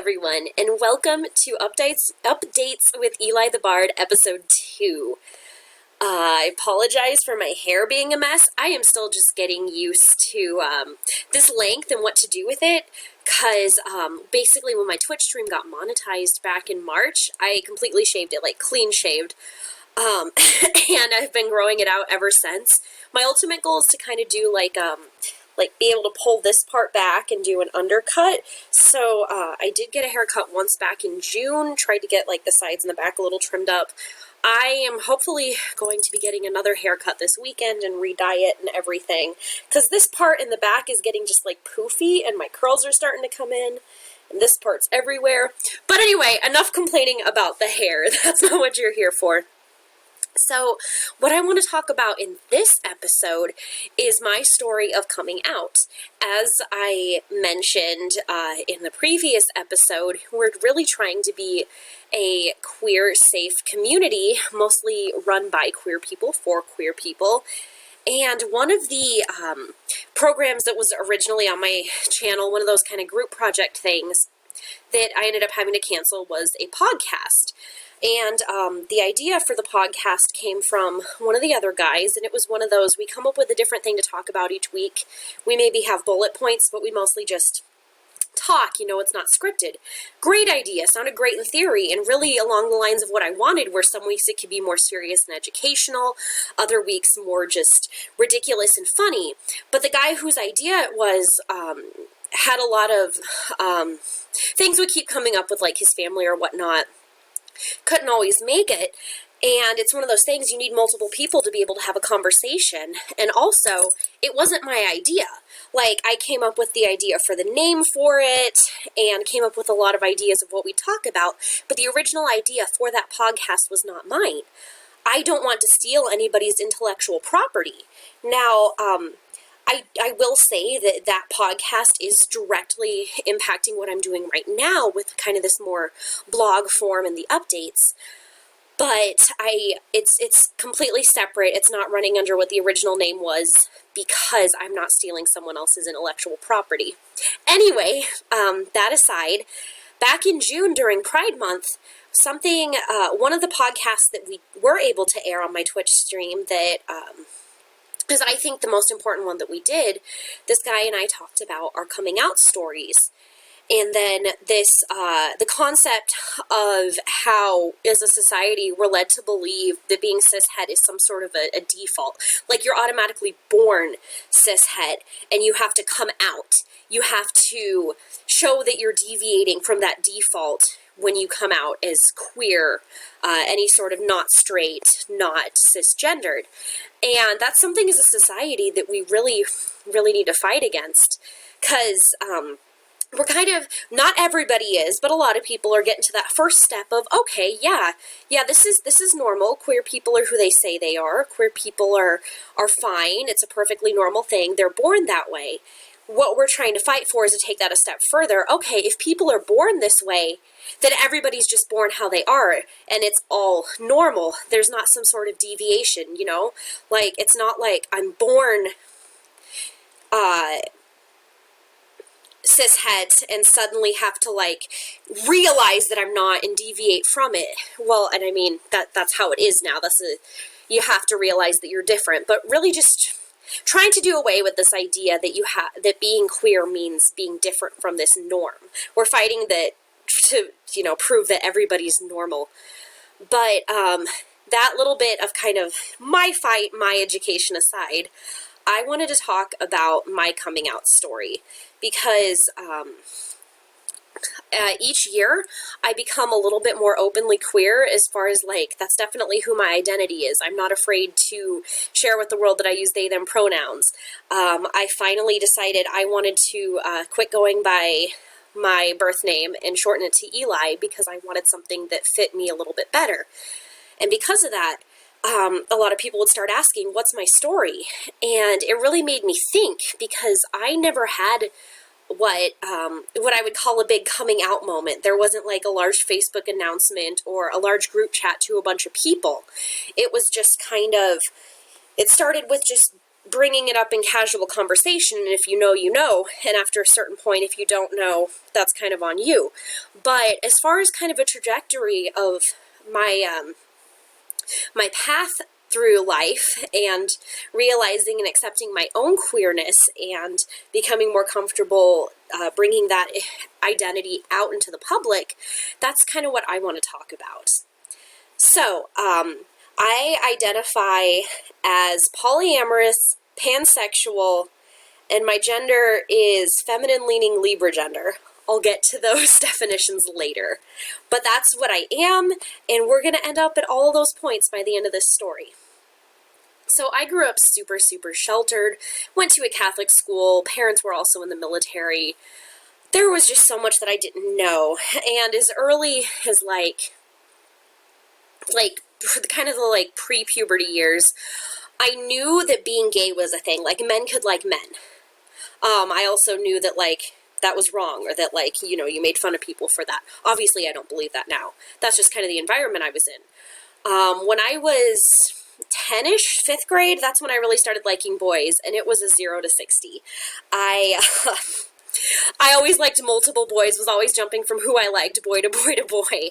everyone, and welcome to Updates with Eli the Bard, episode 2. I apologize for my hair being a mess. I am still just getting used to this length and what to do with it, because basically when my Twitch stream got monetized back in March, I completely shaved it, like clean shaved, and I've been growing it out ever since. My ultimate goal is to kind of do like be able to pull this part back and do an undercut. So I did get a haircut once back in June, tried to get like the sides and the back a little trimmed up. I am hopefully going to be getting another haircut this weekend and re-dye it and everything, because this part in the back is getting just like poofy and my curls are starting to come in and this part's everywhere. But anyway, enough complaining about the hair. That's not what you're here for. So what I want to talk about in this episode is my story of coming out. As I mentioned in the previous episode, we're really trying to be a queer safe community, mostly run by queer people for queer people. And one of the programs that was originally on my channel, one of those kind of group project things that I ended up having to cancel, was a podcast. And the idea for the podcast came from one of the other guys, and it was one of those, we come up with a different thing to talk about each week. We maybe have bullet points, but we mostly just talk, it's not scripted. Great idea, sounded great in theory, and really along the lines of what I wanted, where some weeks it could be more serious and educational, other weeks more just ridiculous and funny. But the guy whose idea it was, had a lot of things would keep coming up with, like his family or whatnot. Couldn't always make it, and it's one of those things, you need multiple people to be able to have a conversation. And also, it wasn't my idea. Like, I came up with the idea for the name for it, and came up with a lot of ideas of what we talk about, but the original idea for that podcast was not mine. I don't want to steal anybody's intellectual property. Now, I will say that that podcast is directly impacting what I'm doing right now with kind of this more blog form and the updates. But it's completely separate. It's not running under what the original name was, because I'm not stealing someone else's intellectual property. Anyway, that aside, back in June during Pride Month, one of the podcasts that we were able to air on my Twitch stream that is, I think, the most important one that we did, this guy and I talked about our coming out stories. And then this, the concept of how, as a society, we're led to believe that being cishet is some sort of a default. Like, you're automatically born cishet, and you have to come out. You have to show that you're deviating from that default when you come out as queer, any sort of not straight, not cisgendered. And that's something as a society that we really, really need to fight against, because we're kind of, not everybody is, but a lot of people are getting to that first step of, okay, yeah, this is normal. Queer people are who they say they are. Queer people are fine. It's a perfectly normal thing. They're born that way. What we're trying to fight for is to take that a step further. Okay, if people are born this way, then everybody's just born how they are, and it's all normal. There's not some sort of deviation, Like, it's not like I'm born cishet and suddenly have to, like, realize that I'm not and deviate from it. Well, and I mean, that's how it is now. You have to realize that you're different, but really just trying to do away with this idea that that being queer means being different from this norm. We're fighting that to, prove that everybody's normal. But that little bit of kind of my fight, my education aside, I wanted to talk about my coming out story, because each year I become a little bit more openly queer, as far as, like, that's definitely who my identity is. I'm not afraid to share with the world that I use they, them pronouns. I finally decided I wanted to quit going by my birth name and shorten it to Eli, because I wanted something that fit me a little bit better. And because of that, a lot of people would start asking, what's my story? And it really made me think, because I never had what I would call a big coming out moment. There wasn't like a large Facebook announcement or a large group chat to a bunch of people. It was just kind of, it started with just bringing it up in casual conversation, and if you know, you know, and after a certain point, if you don't know, that's kind of on you. But as far as kind of a trajectory of my path through life and realizing and accepting my own queerness and becoming more comfortable bringing that identity out into the public, that's kind of what I want to talk about. So, I identify as polyamorous, pansexual, and my gender is feminine-leaning Libra gender. I'll get to those definitions later. But that's what I am, and we're going to end up at all those points by the end of this story. So I grew up super, super sheltered, went to a Catholic school, parents were also in the military. There was just so much that I didn't know, and as early as kind of the pre-puberty years, I knew that being gay was a thing. Like, men could like men. I also knew that that was wrong, or that you made fun of people for that. Obviously, I don't believe that now. That's just kind of the environment I was in. When I was 10-ish, 5th grade, that's when I really started liking boys, and it was a 0 to 60. I always liked multiple boys, was always jumping from who I liked, boy to boy to boy.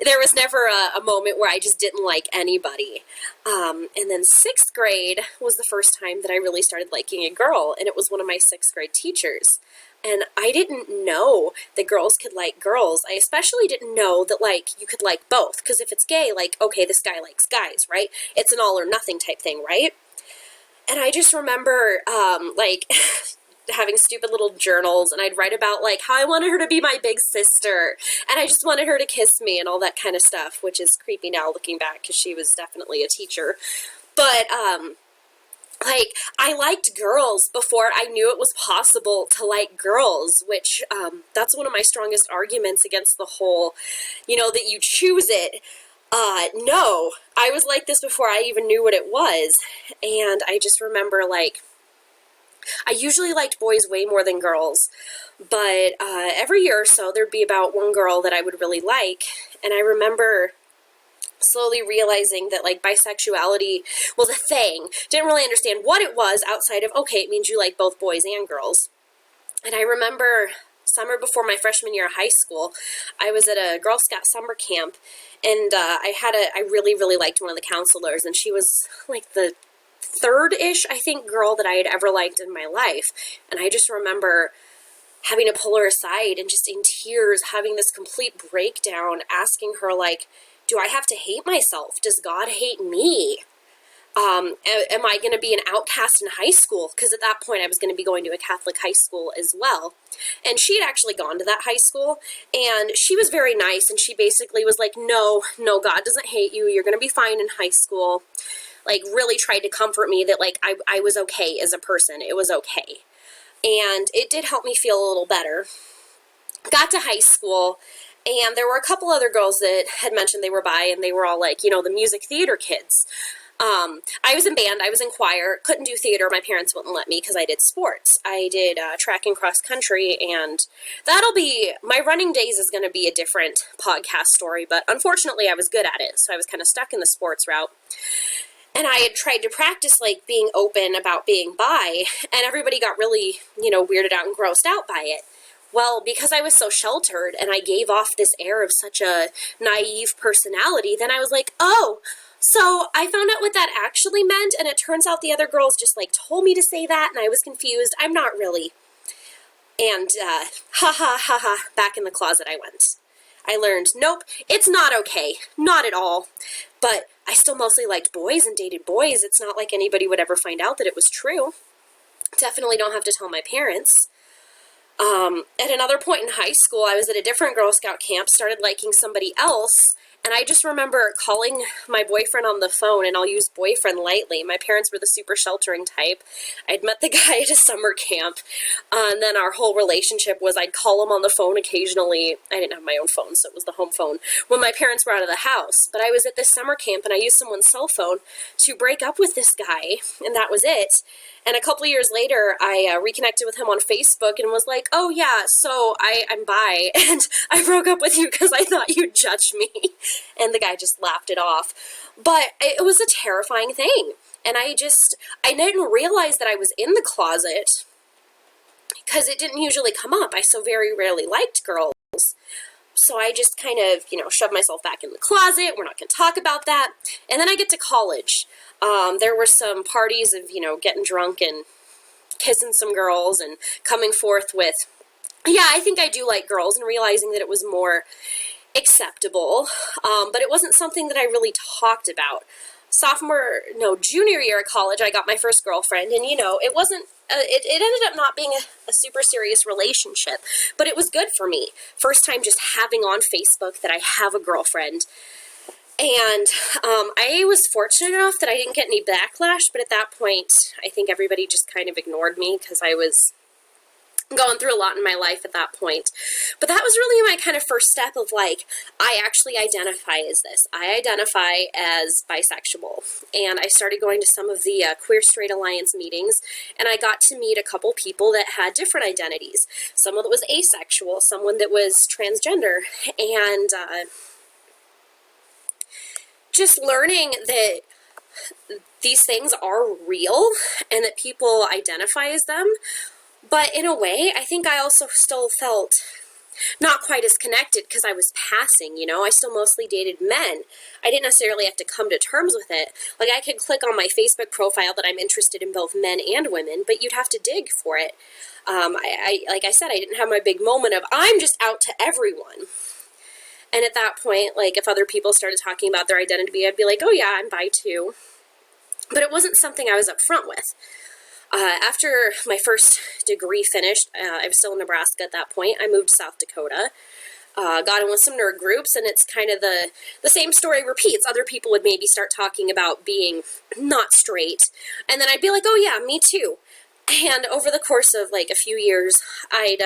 There was never a moment where I just didn't like anybody. And then 6th grade was the first time that I really started liking a girl, and it was one of my 6th grade teachers. And I didn't know that girls could like girls. I especially didn't know that, you could like both. Because if it's gay, okay, this guy likes guys, right? It's an all or nothing type thing, right? And I just remember, having stupid little journals, and I'd write about how I wanted her to be my big sister, and I just wanted her to kiss me and all that kind of stuff, which is creepy now looking back because she was definitely a teacher. But I liked girls before I knew it was possible to like girls, which that's one of my strongest arguments against the whole, that you choose it. No, I was like this before I even knew what it was, and I just remember I usually liked boys way more than girls, but every year or so there'd be about one girl that I would really like, and I remember slowly realizing that bisexuality was a thing. Didn't really understand what it was outside of, okay, it means you like both boys and girls. And I remember summer before my freshman year of high school, I was at a Girl Scout summer camp, and I really, really liked one of the counselors, and she was the third-ish, I think, girl that I had ever liked in my life. And I just remember having to pull her aside and just in tears having this complete breakdown, asking her, do I have to hate myself? Does God hate me? Am I going to be an outcast in high school? Because at that point I was going to be going to a Catholic high school as well. And she had actually gone to that high school, and she was very nice, and she basically was like, no, God doesn't hate you. You're going to be fine in high school. Really tried to comfort me that, I was okay as a person. It was okay. And it did help me feel a little better. Got to high school, and there were a couple other girls that had mentioned they were bi, and they were all the music theater kids. I was in band, I was in choir, couldn't do theater, my parents wouldn't let me because I did sports. I did track and cross country, and my running days is going to be a different podcast story, but unfortunately I was good at it, so I was kind of stuck in the sports route. And I had tried to practice being open about being bi, and everybody got really, weirded out and grossed out by it. Well, because I was so sheltered and I gave off this air of such a naive personality, then I was like, oh, so I found out what that actually meant, and it turns out the other girls just told me to say that, and I was confused. I'm not really. And back in the closet I went. I learned, nope, it's not okay. Not at all. But I still mostly liked boys and dated boys. It's not like anybody would ever find out that it was true. Definitely don't have to tell my parents. At another point in high school, I was at a different Girl Scout camp, started liking somebody else, and I just remember calling my boyfriend on the phone, and I'll use boyfriend lightly. My parents were the super sheltering type. I'd met the guy at a summer camp, and then our whole relationship was I'd call him on the phone occasionally. I didn't have my own phone, so it was the home phone, when my parents were out of the house. But I was at this summer camp, and I used someone's cell phone to break up with this guy, and that was it. And a couple of years later, I reconnected with him on Facebook and was like, oh yeah, so I'm bi, and I broke up with you because I thought you'd judge me. And the guy just laughed it off. But it was a terrifying thing. And I didn't realize that I was in the closet because it didn't usually come up. I so very rarely liked girls. So I just kind of, shoved myself back in the closet. We're not going to talk about that. And then I get to college. There were some parties of, getting drunk and kissing some girls and coming forth with, yeah, I think I do like girls, and realizing that it was more acceptable. But it wasn't something that I really talked about. Junior year of college, I got my first girlfriend, and it wasn't, it ended up not being a super serious relationship, but it was good for me. First time just having on Facebook that I have a girlfriend. And I was fortunate enough that I didn't get any backlash, but at that point, I think everybody just kind of ignored me because I was going through a lot in my life at that point. But that was really my kind of first step of like, I actually identify as this. I identify as bisexual. And I started going to some of the Queer Straight Alliance meetings, and I got to meet a couple people that had different identities. Someone that was asexual, someone that was transgender, and just learning that these things are real and that people identify as them. But in a way, I think I also still felt not quite as connected because I was passing, I still mostly dated men. I didn't necessarily have to come to terms with it. Like, I could click on my Facebook profile that I'm interested in both men and women, but you'd have to dig for it. Like I said, I didn't have my big moment of, I'm just out to everyone. And at that point, like, if other people started talking about their identity, I'd be like, oh yeah, I'm bi too. But it wasn't something I was upfront with. After my first degree finished, I was still in Nebraska at that point. I moved to South Dakota, got in with some nerd groups, and it's kind of the same story repeats. Other people would maybe start talking about being not straight, and then I'd be like, oh yeah, me too. And over the course of like a few years, I'd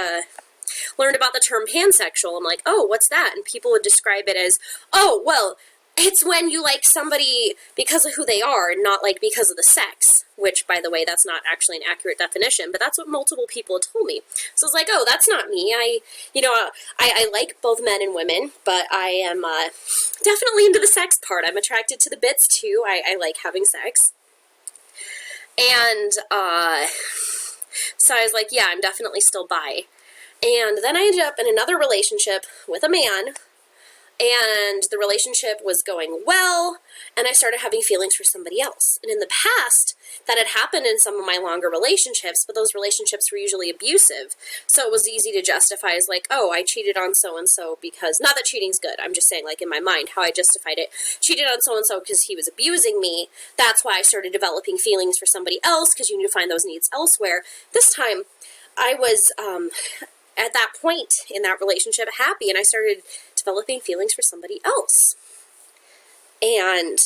learned about the term pansexual. I'm like, oh, what's that? And people would describe it as, oh, well, it's when you like somebody because of who they are, not like because of the sex, which, by the way, that's not actually an accurate definition, but that's what multiple people had told me. So I was like, oh, that's not me. I like both men and women, but I am definitely into the sex part. I'm attracted to the bits, too. I like having sex. And so I was like, yeah, I'm definitely still bi. And then I ended up in another relationship with a man, and the relationship was going well, and I started having feelings for somebody else. And in the past, that had happened in some of my longer relationships, but those relationships were usually abusive. So it was easy to justify as like, oh, I cheated on so-and-so because, not that cheating's good, I'm just saying, like, in my mind, how I justified it. Cheated on so-and-so because he was abusing me. That's why I started developing feelings for somebody else, because you need to find those needs elsewhere. This time, I was, at that point in that relationship, happy, and I started developing feelings for somebody else. And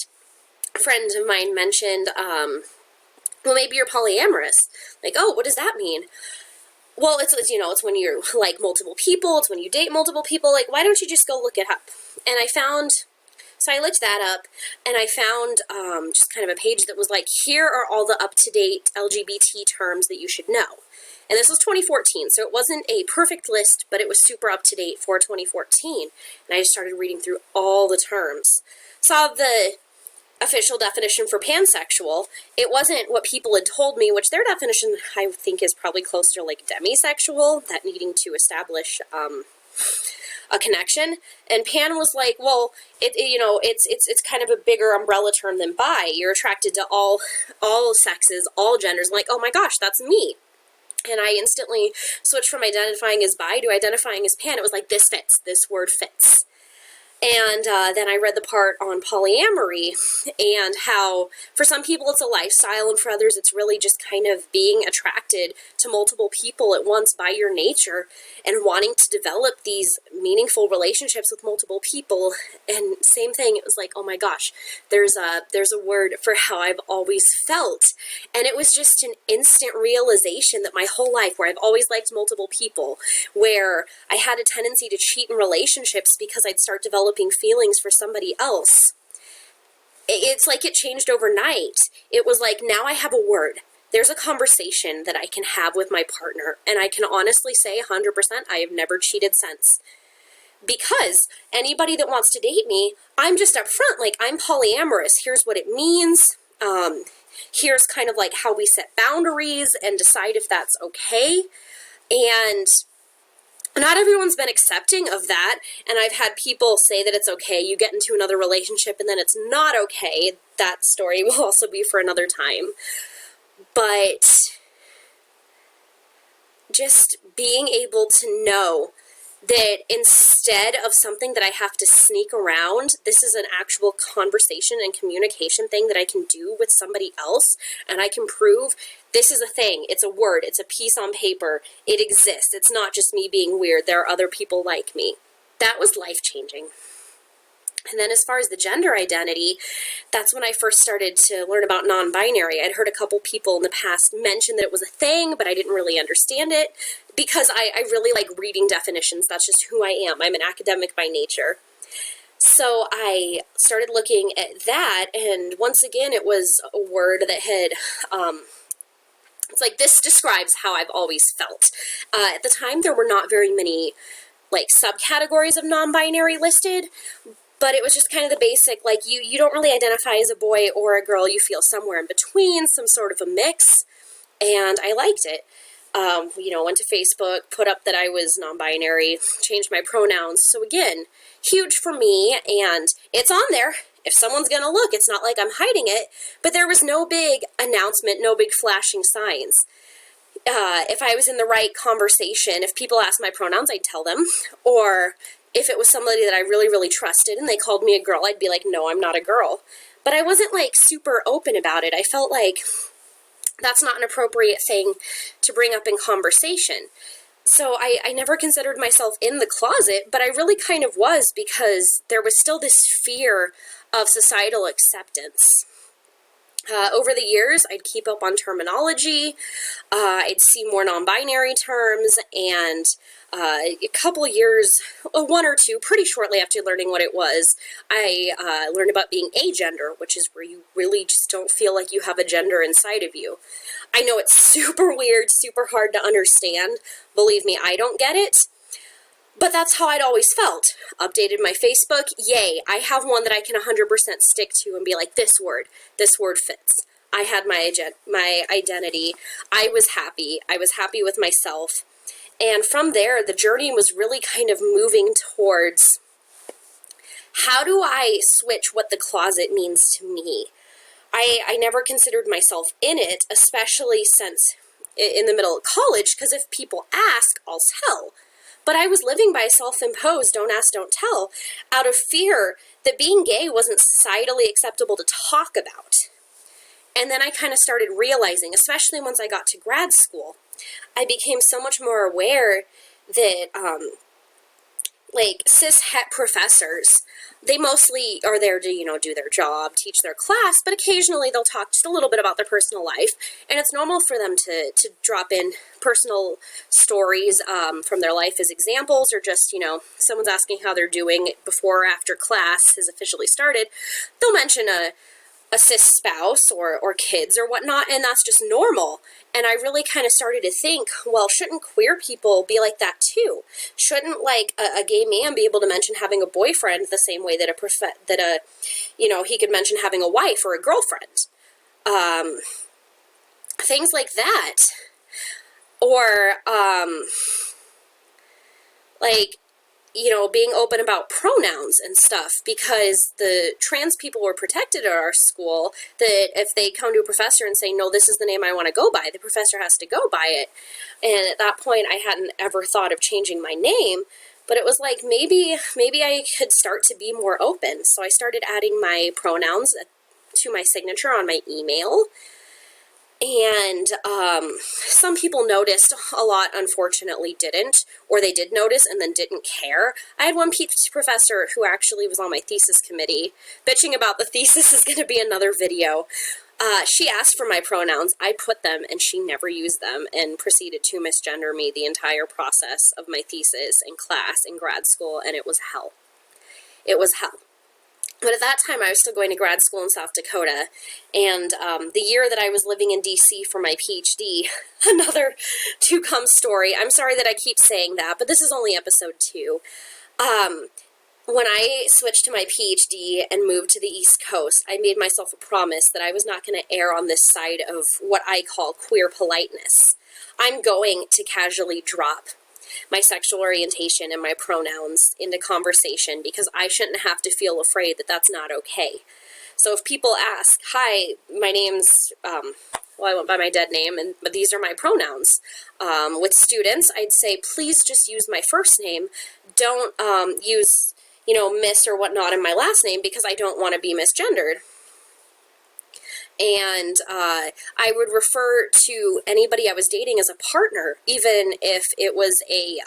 a friend of mine mentioned, well, maybe you're polyamorous. Like, oh, what does that mean? Well, it's when you like multiple people, it's when you date multiple people. Like, why don't you just go look it up? And so I looked that up, and I found just kind of a page that was like, here are all the up-to-date LGBT terms that you should know. And this was 2014, so it wasn't a perfect list, but it was super up-to-date for 2014. And I just started reading through all the terms. Saw the official definition for pansexual. It wasn't what people had told me, which their definition, I think, is probably close to like demisexual, that needing to establish a connection. And pan was like, well, it's kind of a bigger umbrella term than bi. You're attracted to all sexes, all genders. I'm like, oh my gosh, that's me. And I instantly switched from identifying as bi to identifying as pan. It was like, this fits. This word fits. And then I read the part on polyamory and how for some people it's a lifestyle, and for others it's really just kind of being attracted to multiple people at once by your nature and wanting to develop these meaningful relationships with multiple people. And same thing, it was like, oh my gosh, there's a word for how I've always felt. And it was just an instant realization that my whole life, where I've always liked multiple people, where I had a tendency to cheat in relationships because I'd start developing feelings for somebody else. It's like it changed overnight. It was like, now I have a word. There's a conversation that I can have with my partner, and I can honestly say 100% I have never cheated since. Because anybody that wants to date me, I'm just upfront, like, I'm polyamorous. Here's what it means. here's kind of like how we set boundaries and decide if that's okay. And not everyone's been accepting of that, and I've had people say that it's okay. You get into another relationship and then it's not okay. That story will also be for another time. But just being able to know that instead of something that I have to sneak around, this is an actual conversation and communication thing that I can do with somebody else, and I can prove this is a thing, it's a word, it's a piece on paper, it exists, it's not just me being weird, there are other people like me. That was life-changing. And then as far as the gender identity, that's when I first started to learn about non-binary. I'd heard a couple people in the past mention that it was a thing, but I didn't really understand it because I really like reading definitions. That's just who I am. I'm an academic by nature. So I started looking at that, and once again, it was a word that had, it's like, this describes how I've always felt. At the time, there were not very many like subcategories of non-binary listed, but it was just kind of the basic, like, you don't really identify as a boy or a girl. You feel somewhere in between, some sort of a mix, and I liked it. Went to Facebook, put up that I was non-binary, changed my pronouns. So again, huge for me, and it's on there. If someone's going to look, it's not like I'm hiding it, but there was no big announcement, no big flashing signs. If I was in the right conversation, if people asked my pronouns, I'd tell them, or if it was somebody that I really, really trusted and they called me a girl, I'd be like, no, I'm not a girl. But I wasn't like super open about it. I felt like that's not an appropriate thing to bring up in conversation. So I never considered myself in the closet, but I really kind of was, because there was still this fear of societal acceptance. Over the years, I'd keep up on terminology, I'd see more non-binary terms, and a couple years, one or two, pretty shortly after learning what it was, I learned about being agender, which is where you really just don't feel like you have a gender inside of you. I know it's super weird, super hard to understand. Believe me, I don't get it. But that's how I'd always felt. Updated my Facebook, yay, I have one that I can 100% stick to and be like, this word fits. I had my identity. I was happy with myself. And from there, the journey was really kind of moving towards, how do I switch what the closet means to me? I never considered myself in it, especially since in the middle of college, because if people ask, I'll tell. But I was living by self-imposed don't ask, don't tell, out of fear that being gay wasn't societally acceptable to talk about. And then I kind of started realizing, especially once I got to grad school, I became so much more aware that, cis-het professors, they mostly are there to, do their job, teach their class, but occasionally they'll talk just a little bit about their personal life, and it's normal for them to drop in personal stories from their life as examples, or just, someone's asking how they're doing before or after class has officially started, they'll mention a cis spouse or kids or whatnot, and that's just normal. And I really kind of started to think, well, shouldn't queer people be like that too? Shouldn't a gay man be able to mention having a boyfriend the same way that he could mention having a wife or a girlfriend? Things like that. Or being open about pronouns and stuff, because the trans people were protected at our school, that if they come to a professor and say, no, this is the name I want to go by, the professor has to go by it. And at that point, I hadn't ever thought of changing my name, but it was like, maybe I could start to be more open. So I started adding my pronouns to my signature on my email. And some people noticed, a lot unfortunately didn't, or they did notice and then didn't care. I had one professor who actually was on my thesis committee. Bitching about the thesis is going to be another video. She asked for my pronouns, I put them, and she never used them, and proceeded to misgender me the entire process of my thesis in class in grad school, and it was hell. It was hell. But at that time, I was still going to grad school in South Dakota, and the year that I was living in D.C. for my PhD, another to-come story. I'm sorry that I keep saying that, but this is only episode 2. when I switched to my PhD and moved to the East Coast, I made myself a promise that I was not going to err on this side of what I call queer politeness. I'm going to casually drop my sexual orientation and my pronouns into conversation because I shouldn't have to feel afraid that that's not okay. So if people ask, hi, my name's, I went by my dead name, but these are my pronouns. With students, I'd say, please just use my first name. Don't use, miss or whatnot in my last name because I don't want to be misgendered. And I would refer to anybody I was dating as a partner, even if it was a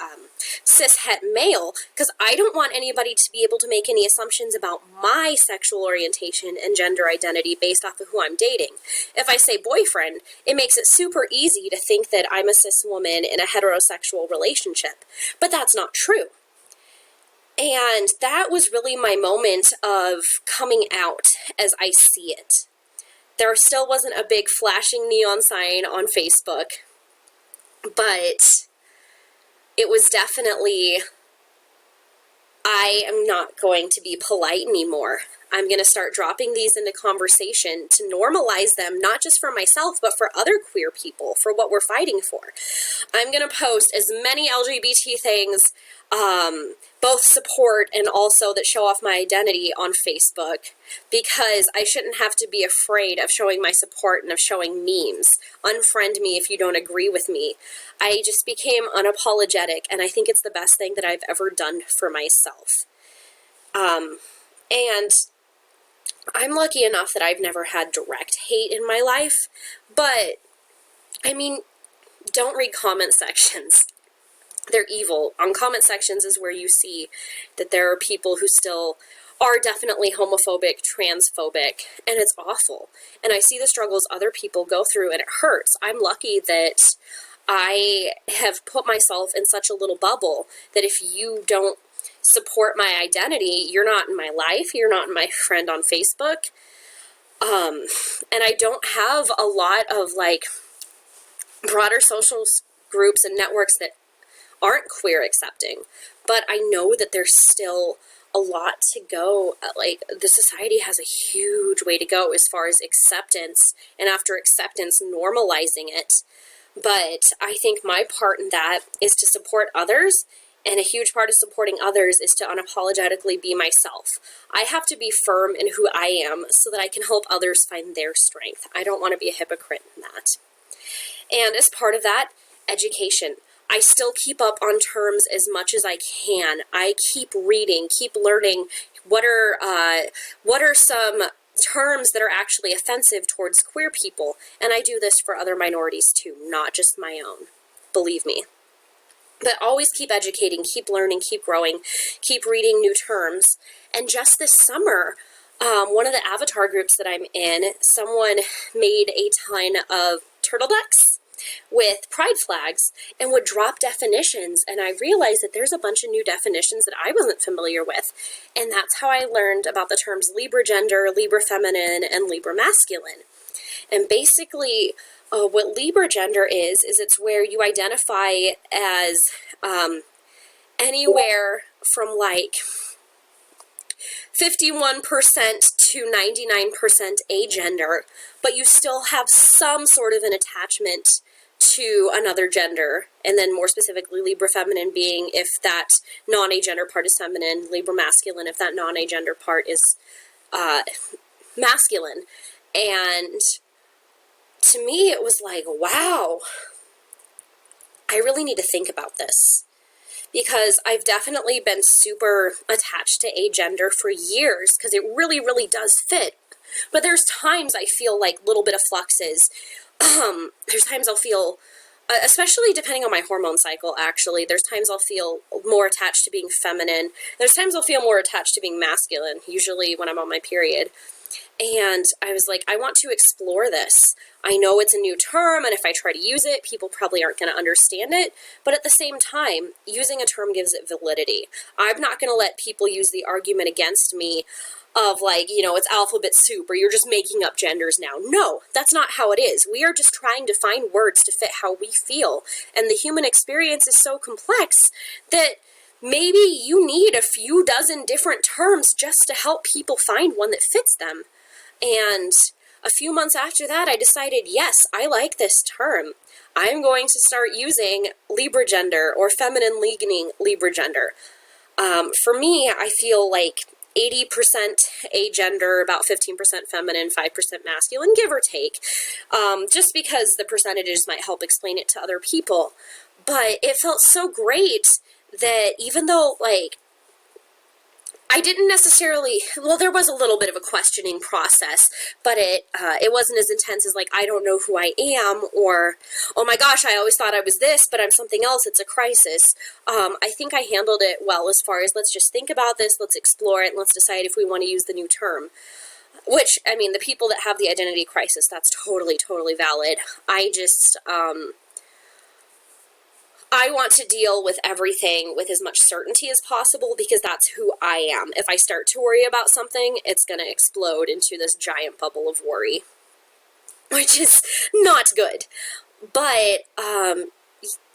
cis-het male, because I don't want anybody to be able to make any assumptions about my sexual orientation and gender identity based off of who I'm dating. If I say boyfriend, it makes it super easy to think that I'm a cis woman in a heterosexual relationship, but that's not true. And that was really my moment of coming out as I see it. There still wasn't a big flashing neon sign on Facebook, but it was definitely, I am not going to be polite anymore. I'm going to start dropping these into conversation to normalize them, not just for myself, but for other queer people, for what we're fighting for. I'm going to post as many LGBT things, both support and also that show off my identity on Facebook, because I shouldn't have to be afraid of showing my support and of showing memes. Unfriend me if you don't agree with me. I just became unapologetic, and I think it's the best thing that I've ever done for myself. And I'm lucky enough that I've never had direct hate in my life, but, I mean, don't read comment sections. They're evil. On comment sections is where you see that there are people who still are definitely homophobic, transphobic, and it's awful. And I see the struggles other people go through, and it hurts. I'm lucky that I have put myself in such a little bubble that if you don't support my identity, you're not in my life, you're not my friend on Facebook. And I don't have a lot of broader social groups and networks that aren't queer accepting, but I know that there's still a lot to go. The society has a huge way to go as far as acceptance, and after acceptance, normalizing it. But I think my part in that is to support others, and a huge part of supporting others is to unapologetically be myself. I have to be firm in who I am so that I can help others find their strength. I don't want to be a hypocrite in that. And as part of that, education. I still keep up on terms as much as I can. I keep reading, keep learning what are some terms that are actually offensive towards queer people. And I do this for other minorities too, not just my own. Believe me. But always keep educating, keep learning, keep growing, keep reading new terms. And just this summer, one of the avatar groups that I'm in, someone made a ton of turtlenecks with pride flags and would drop definitions, and I realized that there's a bunch of new definitions that I wasn't familiar with, and that's how I learned about the terms Libra gender, Libra feminine, and Libra masculine. And basically what Libra gender is it's where you identify as anywhere from 51% to 99% agender, but you still have some sort of an attachment to another gender, and then more specifically Libra feminine being if that non-agender part is feminine, Libra masculine if that non-agender part is masculine. And to me it was like, wow, I really need to think about this. Because I've definitely been super attached to agender for years because it really, really does fit. But there's times I feel like little bit of fluxes. There's times I'll feel, especially depending on my hormone cycle, actually, there's times I'll feel more attached to being feminine. There's times I'll feel more attached to being masculine, usually when I'm on my period. And I was like, I want to explore this. I know it's a new term, and if I try to use it, people probably aren't going to understand it. But at the same time, using a term gives it validity. I'm not going to let people use the argument against me of it's alphabet soup or you're just making up genders now. No, that's not how it is. We are just trying to find words to fit how we feel. And the human experience is so complex that maybe you need a few dozen different terms just to help people find one that fits them. And a few months after that, I decided, yes, I like this term. I'm going to start using Libra gender or feminine leaning Libra gender. For me, I feel like 80% agender, about 15% feminine, 5% masculine, give or take, just because the percentages might help explain it to other people. But it felt so great that even though, like, I didn't necessarily, well, there was a little bit of a questioning process, but it wasn't as intense as, like, I don't know who I am, or, oh my gosh, I always thought I was this, but I'm something else, it's a crisis. I think I handled it well as far as, let's just think about this, let's explore it, and let's decide if we want to use the new term. Which, I mean, the people that have the identity crisis, that's totally, totally valid. I want to deal with everything with as much certainty as possible because that's who I am. If I start to worry about something, it's going to explode into this giant bubble of worry, which is not good. But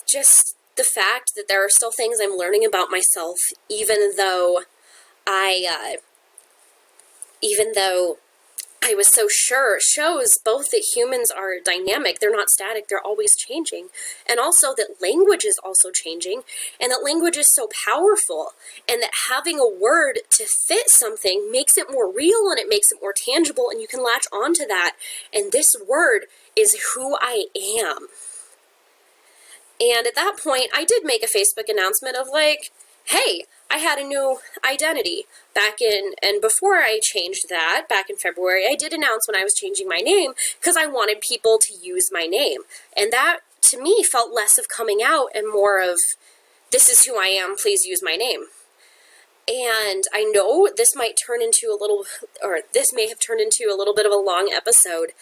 just the fact that there are still things I'm learning about myself, even though I was so sure, shows both that humans are dynamic, they're not static, they're always changing, and also that language is also changing, and that language is so powerful, and that having a word to fit something makes it more real, and it makes it more tangible, and you can latch onto that, and this word is who I am. And at that point, I did make a Facebook announcement of like, hey, I had a new identity and before I changed that, back in February, I did announce when I was changing my name because I wanted people to use my name. And that, to me, felt less of coming out and more of, this is who I am, please use my name. And I know this may have turned into a little bit of a long episode,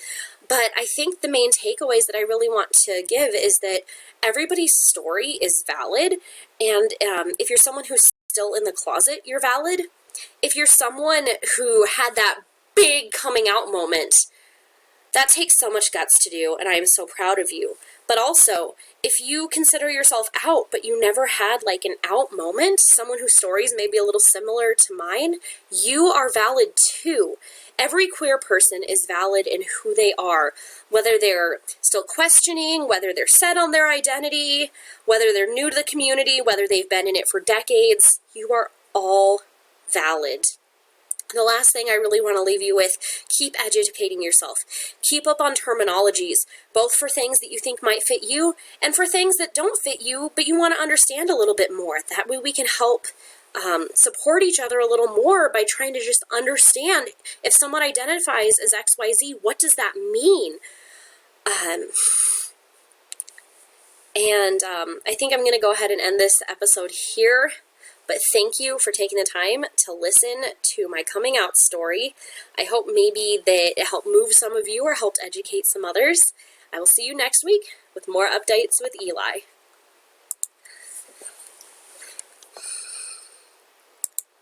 but I think the main takeaways that I really want to give is that everybody's story is valid, and if you're someone who's still in the closet, you're valid. If you're someone who had that big coming out moment, that takes so much guts to do, and I am so proud of you. But also, if you consider yourself out, but you never had like an out moment, someone whose stories may be a little similar to mine, you are valid too. Every queer person is valid in who they are, whether they're still questioning, whether they're set on their identity, whether they're new to the community, whether they've been in it for decades. You are all valid. The last thing I really want to leave you with, keep educating yourself. Keep up on terminologies, both for things that you think might fit you and for things that don't fit you, but you want to understand a little bit more. That way we can help support each other a little more by trying to just understand if someone identifies as XYZ, what does that mean? I think I'm going to go ahead and end this episode here. But thank you for taking the time to listen to my coming out story. I hope maybe that it helped move some of you or helped educate some others. I will see you next week with more updates with Eli.